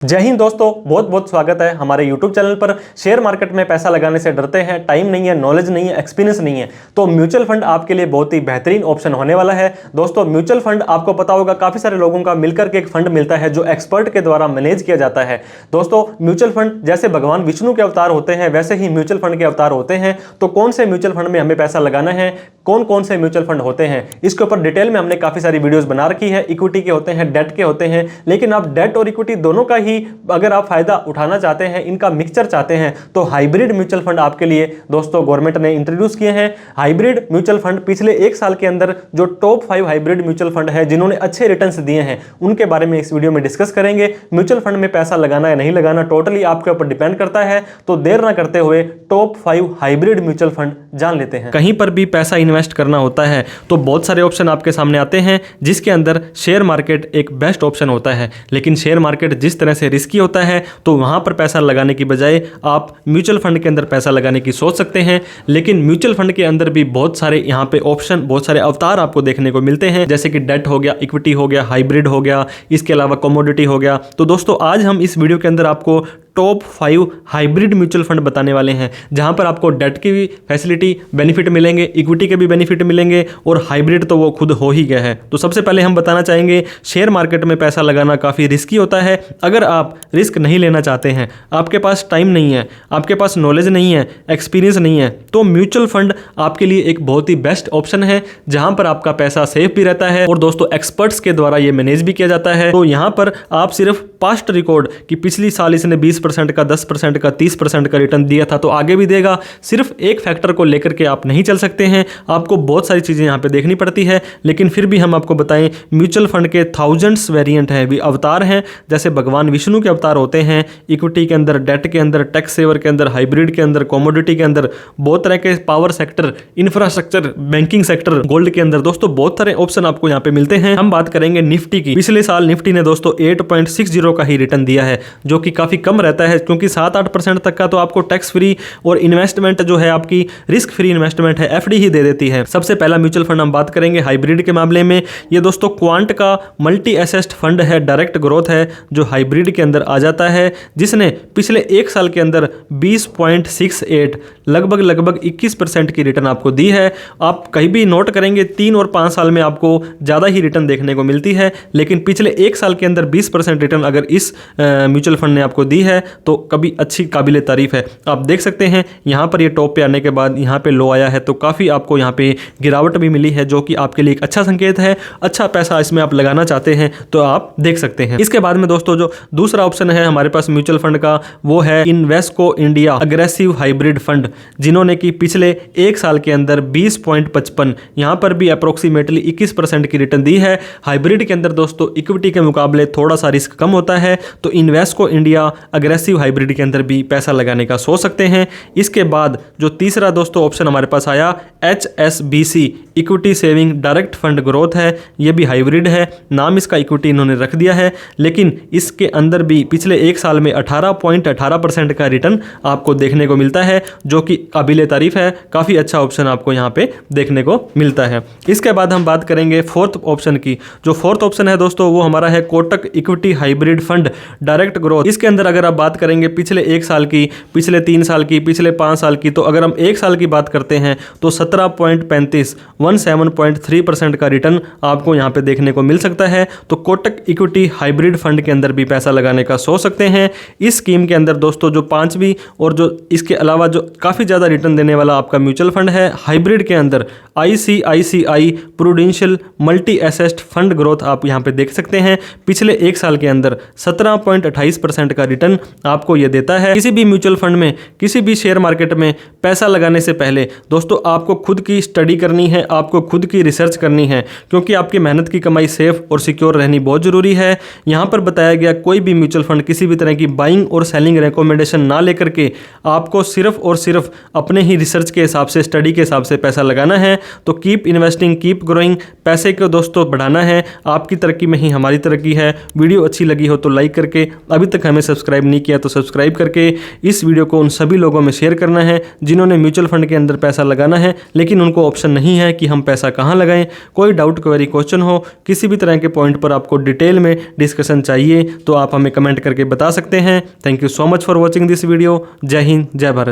जय हिंद दोस्तों, बहुत बहुत स्वागत है हमारे YouTube चैनल पर। शेयर मार्केट में पैसा लगाने से डरते हैं, टाइम नहीं है, नॉलेज नहीं है, एक्सपीरियंस नहीं है, तो म्यूचुअल फंड आपके लिए बहुत ही बेहतरीन ऑप्शन होने वाला है। दोस्तों, म्यूचुअल फंड आपको पता होगा काफी सारे लोगों का मिलकर के एक फंड मिलता है जो एक्सपर्ट के द्वारा मैनेज किया जाता है। दोस्तों, म्यूचुअल फंड जैसे भगवान विष्णु के अवतार होते हैं वैसे ही म्यूचुअल फंड के अवतार होते हैं। तो कौन से म्यूचुअल फंड में हमें पैसा लगाना है, कौन कौन से म्यूचुअल फंड होते हैं, इसके ऊपर डिटेल में हमने काफी सारी वीडियोस बना रखी है। इक्विटी के होते हैं, डेट के होते हैं, लेकिन आप डेट और इक्विटी दोनों का ही अगर आप फायदा उठाना चाहते हैं, इनका मिक्सचर चाहते हैं, तो हाइब्रिड म्यूचुअल फंड आपके लिए दोस्तों गवर्नमेंट ने इंट्रोड्यूस किए हैं। हाइब्रिड म्यूचुअल फंड पिछले एक साल के अंदर जो टॉप 5 हाइब्रिड म्यूचुअल फंड है जिन्होंने अच्छे रिटर्न्स दिए हैं, उनके बारे में इस वीडियो में डिस्कस करेंगे। म्यूचुअल फंड में पैसा लगाना या नहीं लगाना टोटली आपके ऊपर डिपेंड करता है। तो देर ना करते हुए टॉप 5 हाइब्रिड म्यूचुअल फंड जान लेते हैं। कहीं पर भी पैसा इन्वेस्ट करना होता है तो बहुत सारे ऑप्शन आपके सामने आते हैं, जिसके अंदर शेयर मार्केट एक बेस्ट ऑप्शन होता है। लेकिन शेयर मार्केट जिस तरह से रिस्की होता है, तो वहां पर पैसा लगाने की बजाय आप म्यूचुअल फंड के अंदर पैसा लगाने की सोच सकते हैं। लेकिन म्यूचुअल फंड के अंदर भी बहुत सारे यहाँ पे ऑप्शन, बहुत सारे अवतार आपको देखने को मिलते हैं, जैसे कि डेट हो गया, इक्विटी हो गया, हाइब्रिड हो गया, इसके अलावा कमोडिटी हो गया। तो दोस्तों, आज हम इस वीडियो के अंदर आपको टॉप 5 हाइब्रिड म्यूचुअल फंड बताने वाले हैं, जहां पर आपको डेट की भी फैसिलिटी बेनिफिट मिलेंगे, इक्विटी के भी बेनिफिट मिलेंगे, और हाइब्रिड तो वो खुद हो ही गया है। तो सबसे पहले हम बताना चाहेंगे, शेयर मार्केट में पैसा लगाना काफ़ी रिस्की होता है। अगर आप रिस्क नहीं लेना चाहते हैं, आपके पास टाइम नहीं है, आपके पास नॉलेज नहीं है, एक्सपीरियंस नहीं है, तो म्यूचुअल फंड आपके लिए एक बहुत ही बेस्ट ऑप्शन है, जहां पर आपका पैसा सेफ भी रहता है और दोस्तों एक्सपर्ट्स के द्वारा ये मैनेज भी किया जाता है। तो यहां पर आप सिर्फ पास्ट रिकॉर्ड कि पिछली साल इसने 20% का, 10% का, 30% का रिटर्न दिया था, तो आगे भी देगा, सिर्फ एक फैक्टर को लेकर के आप नहीं चल सकते हैं। आपको बहुत सारी चीज़ें यहाँ पे देखनी पड़ती है। लेकिन फिर भी हम आपको बताएं, म्यूचुअल फंड के थाउजेंड्स वेरिएंट है, भी अवतार हैं, जैसे भगवान विष्णु के अवतार होते हैं। इक्विटी के अंदर, डेट के अंदर, टैक्स सेवर के अंदर, हाइब्रिड के अंदर, कमोडिटी के अंदर, बहुत तरह के power sector, infrastructure, banking sector, gold के अंदर, दोस्तों बहुत सारे ऑप्शन आपको यहाँ पे मिलते हैं। हम बात करेंगे निफ्टी की। पिछले साल निफ्टी ने दोस्तों 8.60 का ही रिटर्न दिया है, जो कि काफी कम रहता है, क्योंकि 7-8% तक का तो आपको टैक्स फ्री और इन्वेस्टमेंट जो है आपकी रिस्क फ्री इन्वेस्टमेंट है, एफडी ही दे देती है। सबसे पहला म्यूचुअल फंड हम बात करेंगे हाइब्रिड के मामले में। ये दोस्तों क्वांट का मल्टी एसेट फंड है, डायरेक्ट ग्रोथ है, जो हाइब्रिड के अंदर आ जाता है, जिसने पिछले एक साल के अंदर 20.68 लगभग 21% की रिटर्न आपको दी है। आप कहीं भी नोट करेंगे 3 और 5 साल में आपको ज़्यादा ही रिटर्न देखने को मिलती है, लेकिन पिछले एक साल के अंदर 20% रिटर्न अगर इस म्यूचुअल फंड ने आपको दी है तो कभी अच्छी काबिले तारीफ है। आप देख सकते हैं यहाँ पर ये टॉप पे आने के बाद यहाँ पे लो आया है, तो काफ़ी आपको यहाँ पे गिरावट भी मिली है, जो कि आपके लिए एक अच्छा संकेत है। अच्छा पैसा इसमें आप लगाना चाहते हैं तो आप देख सकते हैं। इसके बाद में दोस्तों जो दूसरा ऑप्शन है हमारे पास म्यूचुअल फंड का, वो है Invesco India aggressive hybrid fund, जिन्होंने कि पिछले एक साल के अंदर 20.55 यहाँ पर भी अप्रोक्सीमेटली 21% की रिटर्न दी है। हाइब्रिड के अंदर दोस्तों इक्विटी के मुकाबले थोड़ा सा रिस्क कम होता है, तो इन्वेस्को इंडिया अग्रेसिव हाइब्रिड के अंदर भी पैसा लगाने का सोच सकते हैं। इसके बाद जो तीसरा दोस्तों ऑप्शन हमारे पास आया, HSBC equity saving direct fund growth है। यह भी हाइब्रिड है, नाम इसका इक्विटी इन्होंने रख दिया है, लेकिन इसके अंदर भी पिछले एक साल में 18.18% का रिटर्न आपको देखने को मिलता है, जो कि काबिले तारीफ है। काफ़ी अच्छा ऑप्शन आपको यहाँ पे देखने को मिलता है। इसके बाद हम बात करेंगे फोर्थ ऑप्शन की। जो फोर्थ ऑप्शन है दोस्तों वो हमारा है Kotak equity hybrid fund direct growth. इसके अंदर अगर आप बात करेंगे पिछले एक साल की, पिछले 3 साल की, पिछले 5 साल की, तो अगर हम एक साल की बात करते हैं तो 17.35 का रिटर्न आपको यहाँ पे देखने को मिल सकता है। तो कोटक इक्विटी हाइब्रिड फंड के अंदर भी पैसा लगाने का सोच सकते हैं। इस स्कीम के अंदर दोस्तों जो 5वीं और जो इसके अलावा जो काफ़ी ज़्यादा रिटर्न देने वाला आपका म्यूचुअल फंड है हाइब्रिड के अंदर, ICICI prudential multi asset fund growth आप यहाँ पे देख सकते हैं। पिछले एक साल के अंदर 17.28% का रिटर्न आपको ये देता है। किसी भी म्यूचुअल फंड में, किसी भी शेयर मार्केट में पैसा लगाने से पहले दोस्तों आपको खुद की स्टडी करनी है, आपको खुद की रिसर्च करनी है, क्योंकि आपकी मेहनत की कमाई सेफ और सिक्योर रहनी बहुत ज़रूरी है। यहाँ पर बताया गया कोई भी म्यूचुअल फंड किसी भी तरह की बाइंग और सेलिंग रिकमेंडेशन ना लेकर के आपको सिर्फ और सिर्फ अपने ही रिसर्च के हिसाब से, स्टडी के हिसाब से पैसा लगाना है। तो कीप इन्वेस्टिंग, कीप ग्रोइंग, पैसे को दोस्तों बढ़ाना है। आपकी तरक्की में ही हमारी तरक्की है। वीडियो अच्छी लगी हो तो लाइक करके, अभी तक हमें सब्सक्राइब नहीं किया तो सब्सक्राइब करके इस वीडियो को उन सभी लोगों में शेयर करना है जिन्होंने म्यूचुअल फंड के अंदर पैसा लगाना है, लेकिन उनको ऑप्शन नहीं है कि हम पैसा कहाँ लगाएं। कोई डाउट, क्वेरी, क्वेश्चन हो, किसी भी तरह के पॉइंट पर आपको डिटेल में डिस्कशन चाहिए तो आप हमें कमेंट करके बता सकते हैं। Thank you so much for watching this video. जय हिंद, जय भारत।